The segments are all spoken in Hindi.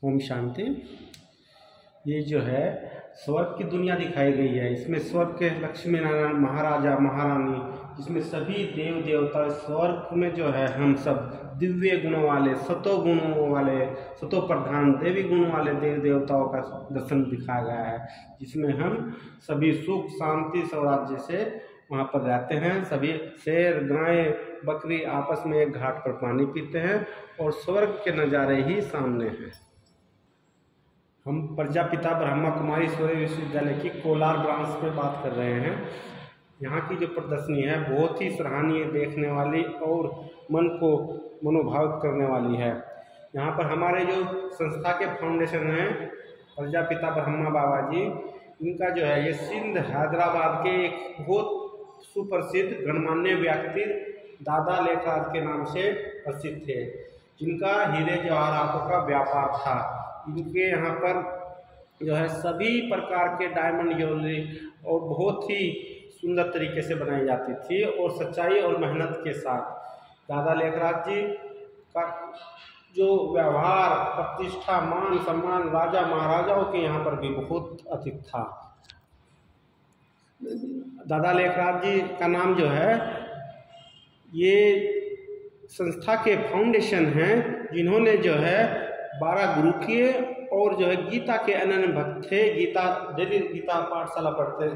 ओम शांति। ये जो है स्वर्ग की दुनिया दिखाई गई है। इसमें स्वर्ग के लक्ष्मी नारायण महाराजा महारानी, इसमें सभी देव देवता स्वर्ग में जो है हम सब दिव्य गुणों वाले, सतो गुणों वाले, सतो प्रधान देवी गुणों वाले देव देवताओं का दर्शन दिखाया गया है, जिसमें हम सभी सुख शांति स्वराज्य से वहाँ पर रहते हैं। सभी शेर गाय बकरी आपस में एक घाट पर पानी पीते हैं और स्वर्ग के नज़ारे ही सामने हैं। हम प्रजापिता ब्रह्मा कुमारी ईश्वरीय विश्वविद्यालय की कोलार ब्रांच पे बात कर रहे हैं। यहाँ की जो प्रदर्शनी है बहुत ही सराहनीय, देखने वाली और मन को मनोभावित करने वाली है। यहाँ पर हमारे जो संस्था के फाउंडेशन हैं प्रजापिता ब्रह्मा बाबा जी, इनका जो है ये सिंध हैदराबाद के एक बहुत सुप्रसिद्ध गणमान्य व्यक्ति दादा लेखराज के नाम से प्रसिद्ध थे, जिनका हीरे जवाहरातों का व्यापार था। इनके यहाँ पर जो है सभी प्रकार के डायमंड ज्वेलरी और बहुत ही सुंदर तरीके से बनाई जाती थी और सच्चाई और मेहनत के साथ। दादा लेखराज जी का जो व्यवहार, प्रतिष्ठा, मान सम्मान राजा महाराजाओं के यहाँ पर भी बहुत अधिक था। दादा लेखराज जी का नाम जो है ये संस्था के फाउंडेशन हैं, जिन्होंने जो है 12 गुरु किए और जो है गीता के अनन्य भक्त थे। गीता पाठशाला पढ़ते,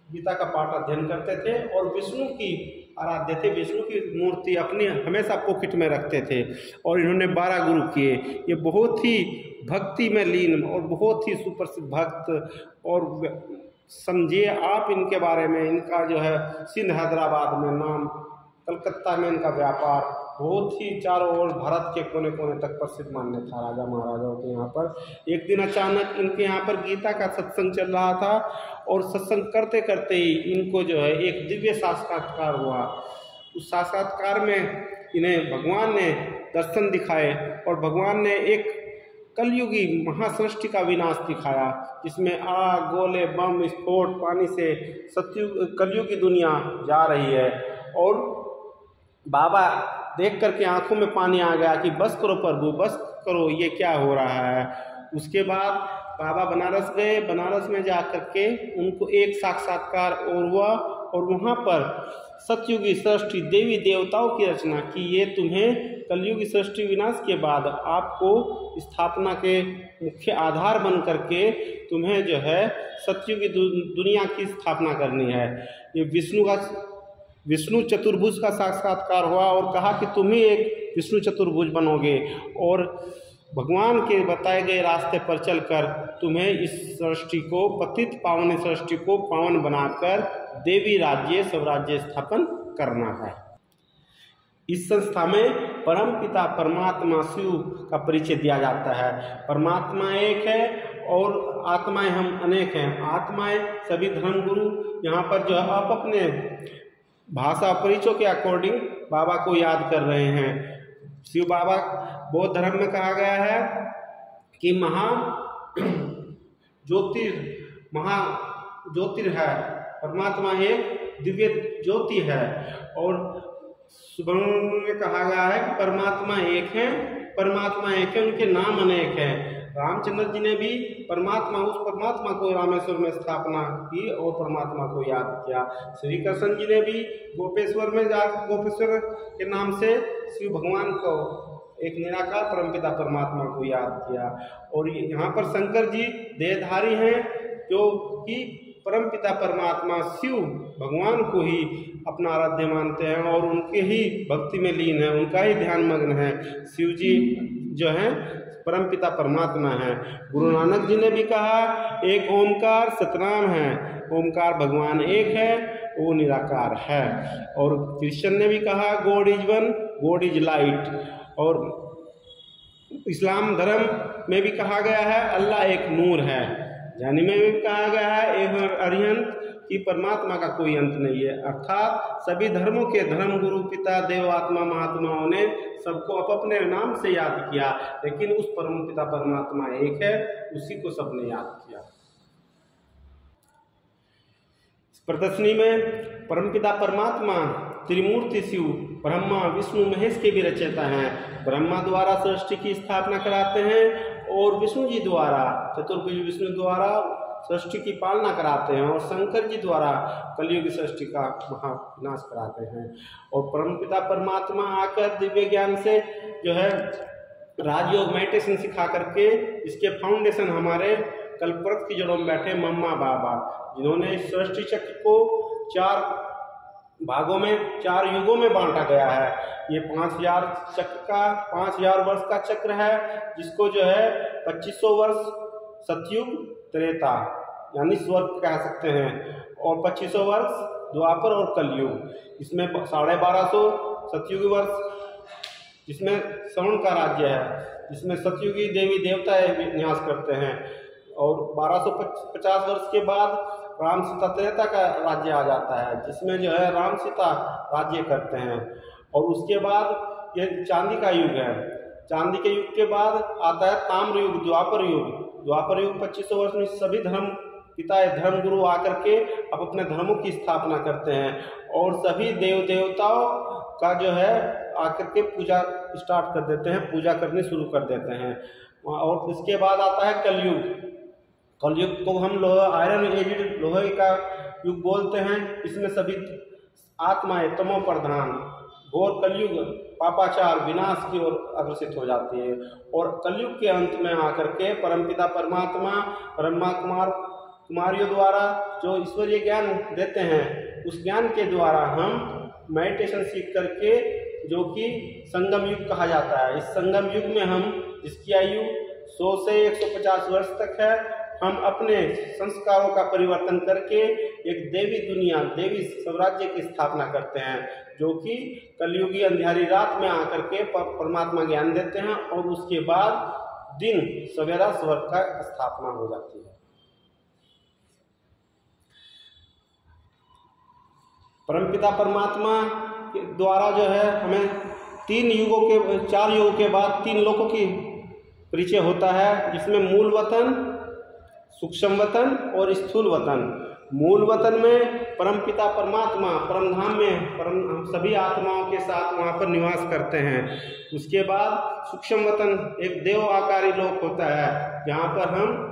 गीता का पाठ अध्ययन करते थे और विष्णु की आराध्य थे। विष्णु की मूर्ति अपनी हमेशा पॉकेट में रखते थे और इन्होंने 12 गुरु किए। ये बहुत ही भक्ति में लीन और बहुत ही सुप्रसिद्ध भक्त। और समझिए आप इनके बारे में, इनका जो है सिंध हैदराबाद में नाम, कलकत्ता में इनका व्यापार बहुत ही चारों ओर भारत के कोने कोने तक प्रसिद्ध मान्य था राजा महाराजाओं के यहाँ पर। एक दिन अचानक इनके यहाँ पर गीता का सत्संग चल रहा था और सत्संग करते करते ही इनको जो है एक दिव्य साक्षात्कार हुआ। उस साक्षात्कार में इन्हें भगवान ने दर्शन दिखाए और भगवान ने एक कलयुगी महासृष्टि का विनाश दिखाया, जिसमें आग, गोले, बम, विस्फोट, पानी से सतयुग कलयुगी दुनिया जा रही है। और बाबा देख करके आंखों में पानी आ गया कि बस करो प्रभु, बस करो, ये क्या हो रहा है। उसके बाद बाबा बनारस गए। बनारस में जा करके उनको एक साक्षात्कार और हुआ और वहाँ पर सतयुगी सृष्टि देवी देवताओं की रचना की। ये तुम्हें कलयुगी सृष्टि विनाश के बाद आपको स्थापना के मुख्य आधार बन करके तुम्हें जो है सतयुगी दुनिया की स्थापना करनी है। ये विष्णु चतुर्भुज का साक्षात्कार हुआ और कहा कि तुम ही एक विष्णु चतुर्भुज बनोगे और भगवान के बताए गए रास्ते पर चलकर तुम्हें इस सृष्टि को, पतित पावन सृष्टि को पावन बनाकर देवी राज्य स्वराज्य स्थापन करना है। इस संस्था में परम पिता परमात्मा शिव का परिचय दिया जाता है। परमात्मा एक है और आत्माएं हम अनेक हैं। आत्माएं सभी धर्मगुरु यहाँ पर जो है आप अपने भाषा परिचय के अकॉर्डिंग बाबा को याद कर रहे हैं। शिव बाबा बौद्ध धर्म में कहा गया है कि महाज्योतिर है, परमात्मा एक दिव्य ज्योति है। और सुब्रमण्य में कहा गया है कि परमात्मा एक है, उनके नाम अनेक हैं। रामचंद्र जी ने भी उस परमात्मा को रामेश्वर में स्थापना की और परमात्मा को याद किया। श्री कृष्ण जी ने भी गोपेश्वर में गोपेश्वर के नाम से शिव भगवान को, एक निराकार परमपिता परमात्मा को याद किया। और यहाँ पर शंकर जी देहधारी हैं, जो कि परमपिता परमात्मा शिव भगवान को ही अपना आराध्य मानते हैं और उनके ही भक्ति में लीन है, उनका ही ध्यान मग्न है। शिव जी जो हैं परमपिता परमात्मा है। गुरु नानक जी ने भी कहा एक ओमकार सतनाम है, ओमकार भगवान एक है, वो निराकार है। और क्रिश्चियन ने भी कहा God is one, God is light. और इस्लाम धर्म में भी कहा गया है अल्लाह एक नूर है। जैनी में भी कहा गया है एक अरिहंत कि परमात्मा का कोई अंत नहीं है। अर्थात सभी धर्मों के धर्म गुरु पिता देव आत्मा महात्माओं ने सबको अपने नाम से याद किया, लेकिन उस परम पिता परमात्मा एक है, उसी को सबने याद किया। प्रदर्शनी में परमपिता परमात्मा त्रिमूर्ति शिव ब्रह्मा विष्णु महेश के भी रचयिता हैं। ब्रह्मा द्वारा सृष्टि की स्थापना कराते हैं और विष्णु जी द्वारा, चतुर्भुज विष्णु द्वारा सृष्टि की पालना कराते हैं और शंकर जी द्वारा कलयुग सृष्टि का महाविनाश कराते हैं। और परमपिता परमात्मा आकर दिव्य ज्ञान से जो है राजयोग मेडिटेशन सिखा करके इसके फाउंडेशन हमारे कल्पवृक्ष की जड़ों में बैठे मम्मा बाबा, जिन्होंने इस सृष्टि चक्र को 4 भागों में 4 युगों में बांटा गया है। ये 5000 चक्र का 5000 वर्ष का चक्र है, जिसको जो है 2500 वर्ष सतयुग त्रेता यानी स्वर्ग कह सकते हैं और 2500 वर्ष द्वापर और कलयुग। इसमें 1250 सतयुगी वर्ष जिसमें श्रवण का राज्य है, जिसमें सतयुगी देवी देवता निवास करते हैं और 1250 वर्ष के बाद राम सीता त्रेता का राज्य आ जाता है, जिसमें जो है राम सीता राज्य करते हैं। और उसके बाद ये चांदी का युग है। चांदी के युग के बाद आता है ताम्र युग, द्वापर युग। द्वापर युग 2500 वर्ष में सभी धर्म पिता धर्म गुरु आकर के अब अपने धर्मों की स्थापना करते हैं और सभी देव देवताओं का जो है आकर के पूजा स्टार्ट कर देते हैं, पूजा करनी शुरू कर देते हैं। और इसके बाद आता है कलयुग। कलयुग को हम लोहा आयरन एज लोहे का युग बोलते हैं। इसमें सभी आत्माएं तमो प्रधान घोर कलयुग पापाचार विनाश की ओर अग्रसित हो जाती है। और कलयुग के अंत में आकर के परमपिता परमात्मा ब्रह्मा कुमारियों द्वारा जो ईश्वरीय ज्ञान देते हैं, उस ज्ञान के द्वारा हम मेडिटेशन सीख करके, जो कि संगम युग कहा जाता है, इस संगम युग में हम, जिसकी आयु 100 से 150 वर्ष तक है, हम अपने संस्कारों का परिवर्तन करके एक देवी दुनिया, देवी स्वराज्य की स्थापना करते हैं, जो कि कलयुगी अंधियारी रात में आकर के परमात्मा ज्ञान देते हैं और उसके बाद दिन सवेरा स्वर्ग का स्थापना हो जाती है। परमपिता परमात्मा के द्वारा जो है हमें 4 युगों के बाद 3 लोकों की परिचय होता है, जिसमें मूल वतन, सूक्ष्म वतन और स्थूल वतन। मूल वतन में परमपिता परमात्मा परमधाम में हम सभी आत्माओं के साथ वहाँ पर निवास करते हैं। उसके बाद सूक्ष्म वतन एक देव आकारी लोक होता है, जहाँ पर हम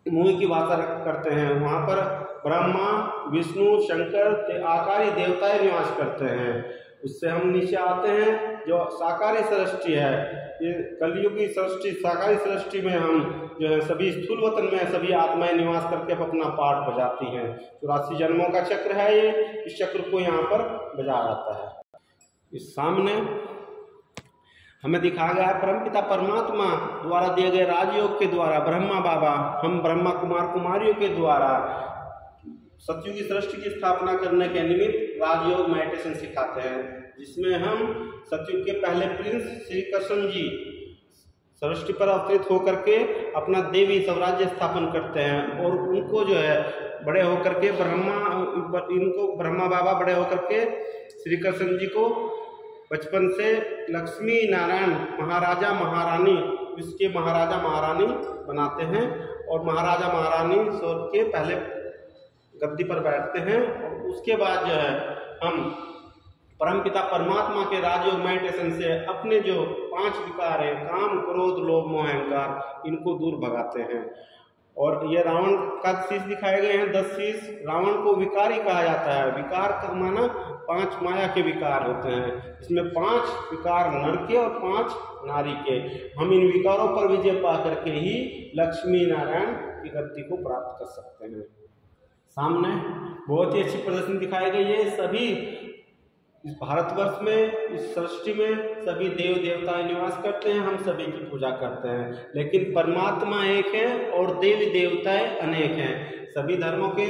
मुँह की भाषा करते हैं। वहाँ पर ब्रह्मा विष्णु शंकर के आकारी देवताएं निवास करते हैं। उससे हम नीचे आते हैं जो साकारी सृष्टि है। ये कलयुगी सृष्टि, साकारी सृष्टि में हम जो है सभी स्थूल वतन में सभी आत्माएं निवास करके अपना पाठ बजाती हैं। 84 जन्मों का चक्र है ये, इस चक्र को यहाँ पर बजाया जाता है। इस सामने हमें दिखाया गया है परमपिता परमात्मा द्वारा दिए गए राजयोग के द्वारा ब्रह्मा बाबा हम ब्रह्मा कुमारियों के द्वारा सतयुगी सृष्टि की स्थापना करने के निमित्त राजयोग मेडिटेशन सिखाते हैं, जिसमें हम सतयुग के पहले प्रिंस श्री कृष्ण जी सृष्टि पर अवतरित होकर के अपना देवी स्वराज्य स्थापन करते हैं। और उनको जो है बड़े होकर के ब्रह्मा बाबा बड़े होकर के श्री कृष्ण जी को बचपन से लक्ष्मी नारायण महाराजा महारानी, इसके महाराजा महारानी बनाते हैं और महाराजा महारानी स्वर्ग के पहले गद्दी पर बैठते हैं। और उसके बाद जो है हम परमपिता परमात्मा के राजयोग मेडिटेशन से अपने जो 5 विकार हैं, काम क्रोध लोभ मोह अहंकार, इनको दूर भगाते हैं। और ये रावण का शीश दिखाए गए हैं, 10 शीश। रावण को विकारी कहा जाता है। विकार का माना 5 माया के विकार होते हैं। इसमें 5 विकार नर के और 5 नारी के। हम इन विकारों पर विजय पा करके ही लक्ष्मी नारायण की गद्दी को प्राप्त कर सकते हैं। सामने बहुत ही अच्छी प्रदर्शनी दिखाई गई है। सभी इस भारतवर्ष में, इस सृष्टि में सभी देव देवता निवास करते हैं, हम सभी की पूजा करते हैं, लेकिन परमात्मा एक है और देवी देवताएं अनेक हैं। सभी धर्मों के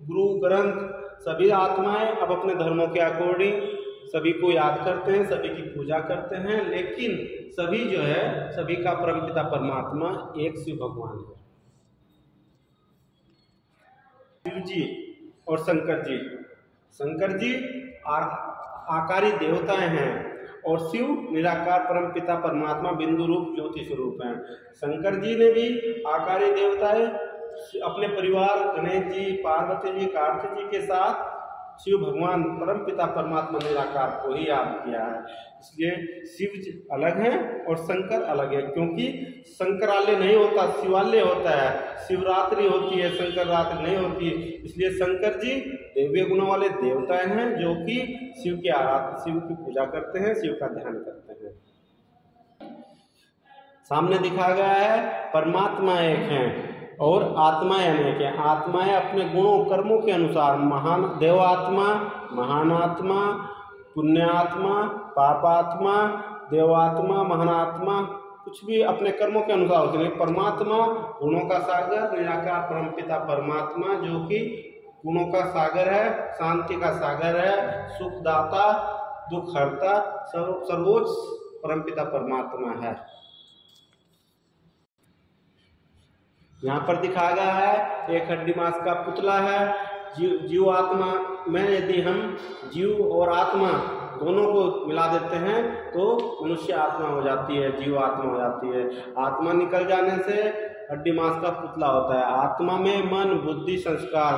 गुरु ग्रंथ, सभी आत्माएं अब अपने धर्मों के अकॉर्डिंग सभी को याद करते हैं, सभी की पूजा करते हैं, लेकिन सभी जो है सभी का परमपिता परमात्मा एक शिव भगवान है। शिव जी और शंकर जी आकारी देवताएं हैं और शिव निराकार परमपिता परमात्मा बिंदु रूप ज्योति स्वरूप हैं। शंकर जी ने भी आकारी देवताएं अपने परिवार गणेश जी, पार्वती जी, कार्तिक जी के साथ शिव भगवान परमपिता परमात्मा निराकार को ही याद किया है। इसलिए शिव अलग हैं और शंकर अलग है, क्योंकि शंकरालय नहीं होता, शिवालय होता है। शिवरात्रि होती है, शंकर रात्रि नहीं होती। इसलिए शंकर जी दिव्य गुणों वाले देवता हैं जो कि शिव की पूजा करते हैं, शिव का ध्यान करते हैं। सामने दिखाया गया है परमात्मा एक है और आत्माएं अनेक हैं। आत्माएं अपने गुणों कर्मों के अनुसार महान देवात्मा, महानात्मा, पुण्यात्मा, पापात्मा, देवात्मा, महानात्मा, कुछ भी अपने कर्मों के अनुसार होते हैं। परमात्मा गुणों का सागर, निराकार परमपिता परमात्मा जो कि गुणों का सागर है, शांति का सागर है, सुखदाता, दुख हरता, सर्वोच्च परमपिता परमात्मा है। यहाँ पर दिखाया गया है एक हड्डी मांस का पुतला है। जीव आत्मा में यदि हम जीव और आत्मा दोनों को मिला देते हैं तो मनुष्य आत्मा हो जाती है, जीव आत्मा हो जाती है। आत्मा निकल जाने से हड्डी मांस का पुतला होता है। आत्मा में मन, बुद्धि, संस्कार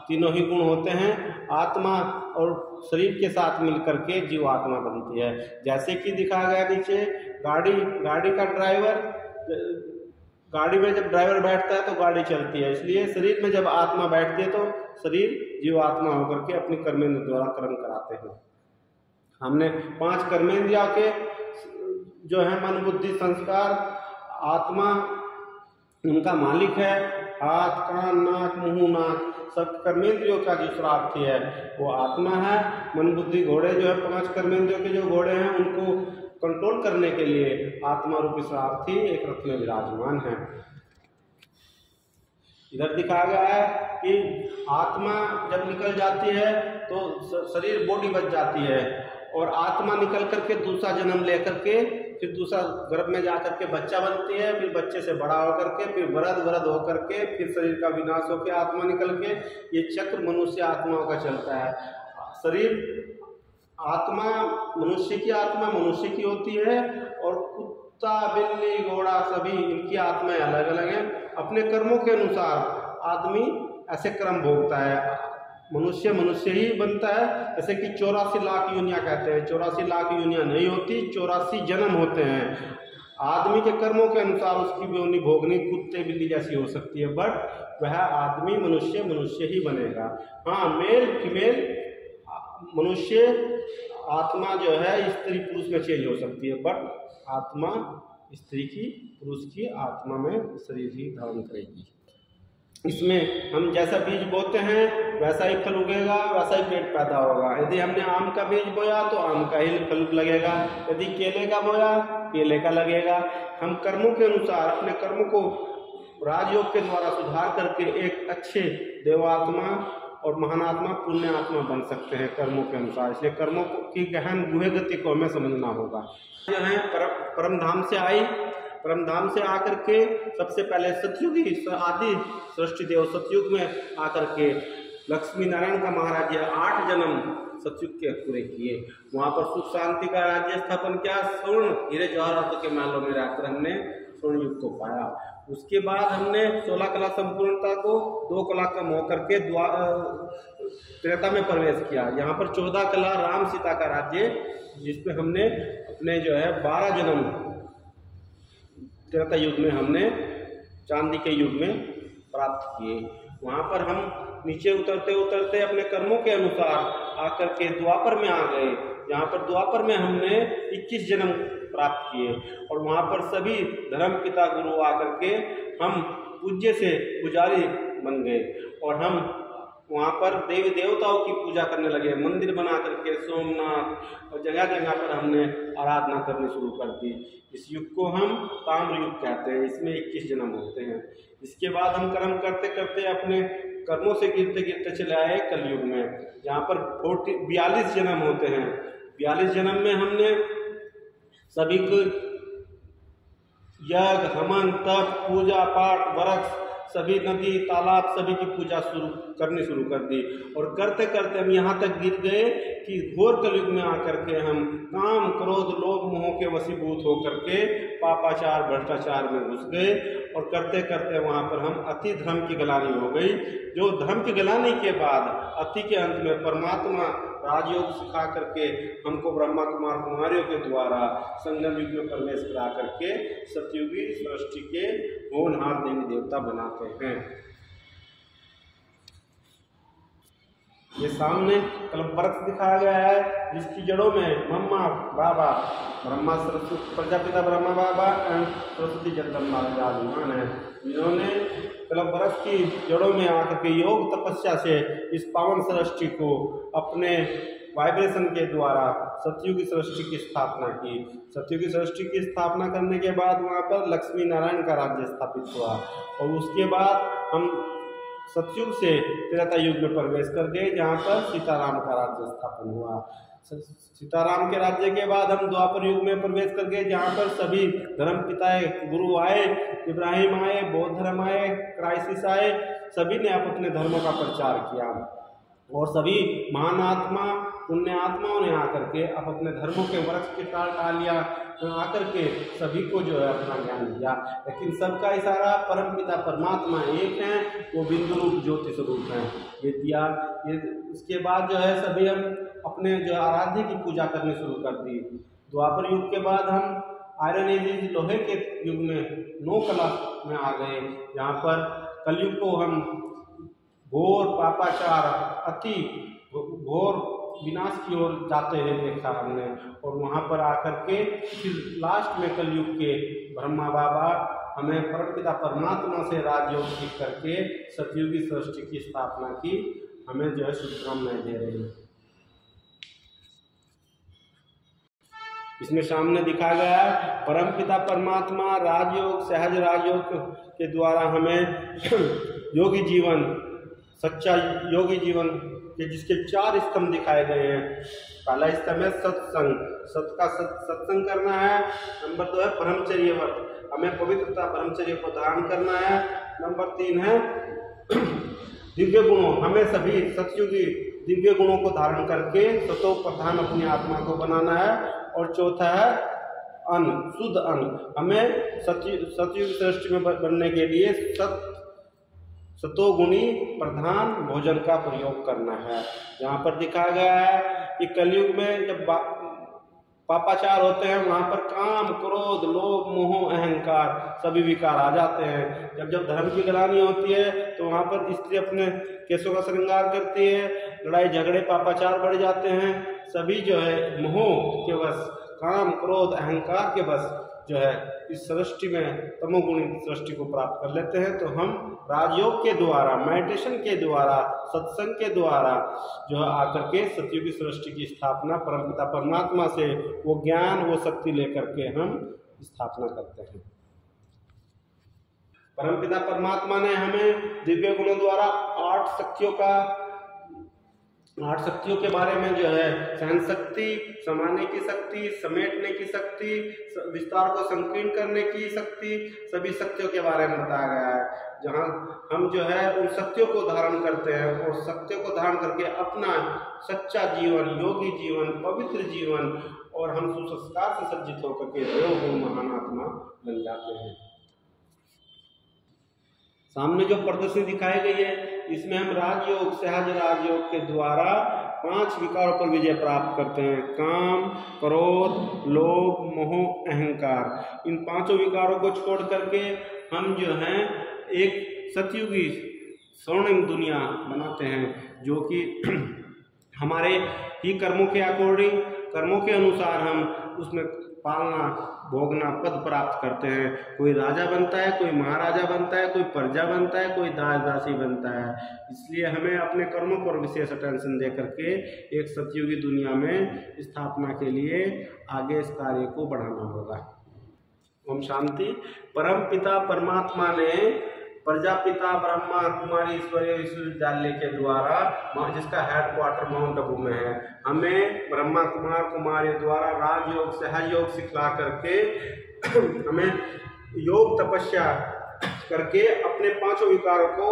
तीनों ही गुण होते हैं। आत्मा और शरीर के साथ मिलकर के जीव आत्मा बनती है। जैसे कि दिखाया गया नीचे, गाड़ी का ड्राइवर, गाड़ी में जब ड्राइवर बैठता है तो गाड़ी चलती है। इसलिए शरीर में जब आत्मा बैठती है तो शरीर जीव आत्मा होकर के अपनी कर्मेंद्र द्वारा कर्म कराते हैं। हमने 5 कर्मेंद्रियों के जो है मन, बुद्धि, संस्कार, आत्मा उनका मालिक है। हाथ, कान, नाक, मुंह, नाक सब कर्मेंद्रियों का जो सारथी है वो आत्मा है। मन, बुद्धि, घोड़े जो है 5 कर्मेंद्रियों के जो घोड़े हैं उनको कंट्रोल करने के लिए आत्मा रूपी सारथी एक रथ में विराजमान है। इधर दिखाया गया है कि आत्मा जब निकल जाती है तो शरीर बॉडी बच जाती है और आत्मा निकल करके दूसरा जन्म लेकर के फिर दूसरा गर्भ में जाकर के बच्चा बनती है, फिर बच्चे से बड़ा होकर के फिर वृद्ध होकर के फिर शरीर का विनाश होकर आत्मा निकल के, ये चक्र मनुष्य आत्माओं का चलता है। शरीर आत्मा मनुष्य की आत्मा मनुष्य की होती है और कुत्ता, बिल्ली, घोड़ा सभी इनकी आत्माएं अलग अलग हैं। अपने कर्मों के अनुसार आदमी ऐसे कर्म भोगता है। मनुष्य ही बनता है। जैसे कि 84 लाख योनियां कहते हैं, 84 लाख योनियां नहीं होती, 84 जन्म होते हैं। आदमी के कर्मों के अनुसार उसकी योनि भोगनी कुत्ते बिल्ली जैसी हो सकती है, बट वह आदमी मनुष्य ही बनेगा। हाँ, मेल फीमेल मनुष्य आत्मा जो है स्त्री पुरुष में चेंज हो सकती है, बट आत्मा स्त्री की पुरुष की आत्मा में शरीर ही धारण करेगी। इसमें हम जैसा बीज बोते हैं वैसा ही फल उगेगा, वैसा ही पेट पैदा होगा। यदि हमने आम का बीज बोया तो आम का ही फल लगेगा, यदि केले का बोया केले का लगेगा। हम कर्मों के अनुसार अपने कर्मों को राजयोग के द्वारा सुधार करके एक अच्छे देवात्मा और महानात्मा, पुण्यात्मा बन सकते हैं कर्मों के अनुसार। इसलिए कर्मों की गहन गुहे गति को हमें समझना होगा। जो है परम धाम से आई, परम धाम से आकर के सबसे पहले सतयुगी आदि सृष्टि देव सतयुग में आकर के लक्ष्मी नारायण का महाराज 8 जन्म सतयुग के पूरे किए। वहाँ पर सुख शांति का राज्य स्थापन किया। स्वर्ण हीरे जवाहरातों के महलों में रहकर हमने स्वर्ण युग को पाया। उसके बाद हमने 16 कला संपूर्णता को 2 कला कम होकर के त्रेता में प्रवेश किया। यहाँ पर 14 कला राम सीता का राज्य, जिसमें हमने अपने जो है 12 जन्म त्रेता युग में हमने चांदी के युग में प्राप्त किए। वहाँ पर हम नीचे उतरते उतरते अपने कर्मों के अनुसार आकर के द्वापर में आ गए। यहाँ पर द्वापर में हमने 21 जन्म प्राप्त किए और वहाँ पर सभी धर्म पिता गुरु आकर के हम पूज्य से पुजारी बन गए और हम वहाँ पर देवी देवताओं की पूजा करने लगे। मंदिर बना करके सोमनाथ और जगह जगह पर हमने आराधना करनी शुरू कर दी। इस युग को हम ताम्र युग कहते हैं। इसमें 21 जन्म होते हैं। इसके बाद हम कर्म करते करते अपने कर्मों से गिरते गिरते चले आए कलयुग में, जहाँ पर 42 जन्म होते हैं। 42 जन्म में हमने सभी को यज्ञ, हवन, तप, पूजा पाठ, वृक्ष, सभी नदी तालाब सभी की पूजा करनी शुरू कर दी और करते करते हम यहाँ तक गिर गए कि घोर कलयुग में आकर के हम काम, क्रोध, लोभ, मोह के वशीभूत होकर के पापाचार भ्रष्टाचार में घुस गए और करते करते वहाँ पर हम अति धर्म की गलानी हो गई। जो धर्म की गलानी के बाद अति के अंत में परमात्मा राजयोग सिखा करके हमको ब्रह्मा कुमार कुमारियों के द्वारा संगम युग में प्रवेश करा करके सतयुगी सृष्टि के होनहार देवी देवता बनाते हैं। ये सामने कल्पवृक्ष दिखाया गया है जिसकी जड़ों में मम्मा बाबा ब्रह्मा सरस्वती प्रजापिता ब्रह्मा बाबा एवं सरस्वती जगदम्बा विराजमान है। इन्होंने कल्पवृक्ष की जड़ों में आकर के योग तपस्या से इस पावन सृष्टि को अपने वाइब्रेशन के द्वारा सतयुगी सृष्टि की स्थापना की। सतयुगी सृष्टि की स्थापना करने के बाद वहाँ पर लक्ष्मी नारायण का राज्य स्थापित हुआ और उसके बाद हम सतयुग से त्रेता युग में प्रवेश कर गए जहाँ पर सीताराम का राज्य स्थापन हुआ। सीताराम के राज्य के बाद हम द्वापर युग में प्रवेश कर गए जहाँ पर सभी धर्म पिताएं गुरु आए, इब्राहिम आए, बौद्ध धर्म आए, क्राइसिस आए, सभी ने अपने धर्मों का प्रचार किया और सभी महान आत्मा पुण्य आत्माओं ने आकर के अब अपने धर्मों के वृक्ष के टाल लिया आकर के सभी को जो है अपना ज्ञान दिया। लेकिन सबका इशारा परम पिता परमात्मा एक हैं, वो बिंदु रूप ज्योति स्वरूप हैं, ये दिया। ये उसके बाद जो है सभी हम अपने जो आराध्य की पूजा करनी शुरू कर दी। द्वापर युग के बाद हम आयरन एज लोहे के युग में नौ कला में आ गए जहाँ पर कलयुग को हम घोर पापाचार अति घोर विनाश की ओर जाते हुए देखा हमने और वहाँ पर आकर के फिर लास्ट में कलयुग के ब्रह्मा बाबा हमें परमपिता परमात्मा से राजयोग सीख करके सतयुगी सृष्टि की स्थापना की, हमें जो है शुभकामनाएं दे रहे हैं। इसमें सामने दिखाया गया है परमपिता परमात्मा राजयोग सहज राजयोग के द्वारा हमें योगी जीवन सच्चा योगी जीवन के जिसके 4 स्तंभ दिखाए गए हैं। पहला स्तंभ है सत्संग, सत्संग करना है। नंबर 2 है ब्रह्मचर्य व्रत, हमें पवित्रता ब्रह्मचर्य को धारण करना है। नंबर 3 है दिव्य गुणों, हमें सभी सतयुगी दिव्य गुणों को धारण करके सतो प्रधान अपनी आत्मा को बनाना है। और चौथा है अन्न, शुद्ध अन्न, हमें सतयुग सृष्टि में बनने के लिए सतोगुणी प्रधान भोजन का प्रयोग करना है। जहाँ पर दिखाया गया है कि कलयुग में जब पापाचार होते हैं वहाँ पर काम क्रोध लोभ मोह अहंकार सभी विकार आ जाते हैं। जब जब धर्म की गलानी होती है तो वहाँ पर स्त्री अपने केशों का श्रृंगार करती है, लड़ाई झगड़े पापाचार बढ़ जाते हैं, सभी जो है मोह के बस काम क्रोध अहंकार के बस जो है इस सृष्टि में तमोगुणी सृष्टि को प्राप्त कर लेते हैं। तो हम राजयोग के द्वारा मेडिटेशन के द्वारा सत्संग के द्वारा जो है आकर के सतयुगी सृष्टि की स्थापना परमपिता परमात्मा से वो ज्ञान वो शक्ति लेकर के हम स्थापना करते हैं। परमपिता परमात्मा ने हमें दिव्य गुणों द्वारा 8 शक्तियों के बारे में जो है सहन शक्ति, समाने की शक्ति, समेटने की शक्ति, विस्तार को संकीर्ण करने की शक्ति, सभी शक्तियों के बारे में बताया गया है। जहाँ हम जो है उन शक्तियों को धारण करते हैं और शक्तियों को धारण करके अपना सच्चा जीवन, योगी जीवन, पवित्र जीवन और हम सुसंस्कार से सज्जित होकर के देवगुण महान आत्मा बन जाते हैं। सामने जो प्रदर्शनी दिखाई गई है इसमें हम राजयोग सहज राजयोग के द्वारा 5 विकारों पर विजय प्राप्त करते हैं। काम क्रोध लोभ मोह अहंकार, इन 5 विकारों को छोड़ करके हम जो हैं एक सतयुगी स्वर्णिम दुनिया बनाते हैं जो कि हमारे ही कर्मों के अकॉर्डिंग कर्मों के अनुसार हम उसमें पालना भोगना पद प्राप्त करते हैं। कोई राजा बनता है, कोई महाराजा बनता है, कोई प्रजा बनता है, कोई दास दासी बनता है। इसलिए हमें अपने कर्मों पर विशेष अटेंशन दे करके एक सतयुगी दुनिया में स्थापना के लिए आगे इस कार्य को बढ़ाना होगा। ओम शांति। परम पिता परमात्मा ने प्रजापिता ब्रह्मा कुमारी ईश्वरीय विश्वविद्यालय के द्वारा जिसका हेडक्वार्टर माउंट आबू में है, हमें ब्रह्मा कुमार कुमारी द्वारा राजयोग सहयोग सिखला करके हमें योग तपस्या करके अपने 5 विकारों को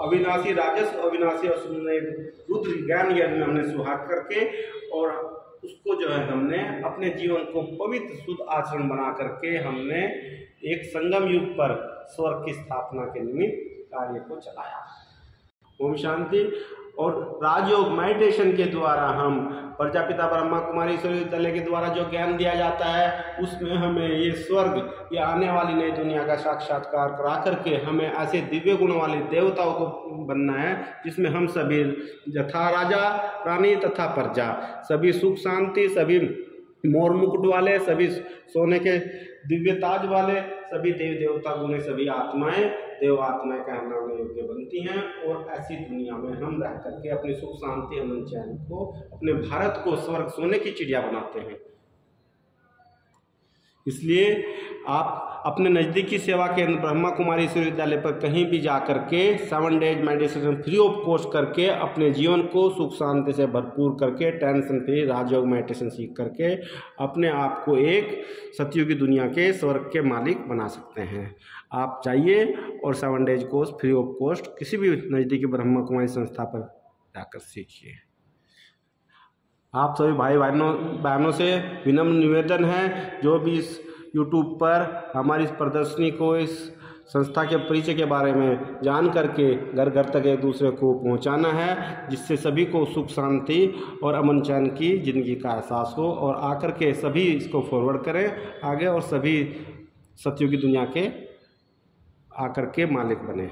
अविनाशी राजस्व अविनाशी और रुद्र ज्ञान यज्ञ में हमने सुहाग करके और उसको जो है हमने अपने जीवन को पवित्र शुद्ध आचरण बना करके हमने एक संगम युग पर स्वर्ग की स्थापना के निमित्त कार्य को चलाया। ओम शांति। और राजयोग मेडिटेशन के द्वारा हम प्रजापिता ब्रह्मा कुमारी ईश्वरीय विद्यालय के द्वारा जो ज्ञान दिया जाता है उसमें हमें ये स्वर्ग या आने वाली नई दुनिया का साक्षात्कार करा करके हमें ऐसे दिव्य गुण वाले देवताओं को बनना है जिसमें हम सभी यथा राजा रानी तथा प्रजा, सभी सुख शांति, सभी मोर मुकुट वाले, सभी सोने के दिव्य ताज वाले, सभी देव देवता गुणे सभी आत्माएं देव आत्माएं कहलाने योग्य बनती हैं। और ऐसी दुनिया में हम रह करके अपनी सुख शांति अमन चैन को, अपने भारत को स्वर्ग सोने की चिड़िया बनाते हैं। इसलिए आप अपने नज़दीकी सेवा केंद्र ब्रह्मा कुमारी ईश्वरीय विद्यालय पर कहीं भी जा करके 7 days meditation free of cost करके अपने जीवन को सुख शांति से भरपूर करके टेंशन फ्री राजयोग मेडिटेशन सीख करके अपने आप को एक सतयुगी दुनिया के स्वर्ग के मालिक बना सकते हैं। आप जाइए और 7 days course free of cost किसी भी नज़दीकी ब्रह्मा कुमारी संस्था पर जाकर सीखिए। आप सभी भाई बहनों से विनम्र निवेदन है, जो भी इस YouTube पर हमारी इस प्रदर्शनी को, इस संस्था के परिचय के बारे में जान करके घर घर तक एक दूसरे को पहुंचाना है, जिससे सभी को सुख शांति और अमन चैन की ज़िंदगी का एहसास हो और आकर के सभी इसको फॉरवर्ड करें आगे और सभी सतयुगी दुनिया के आकर के मालिक बने।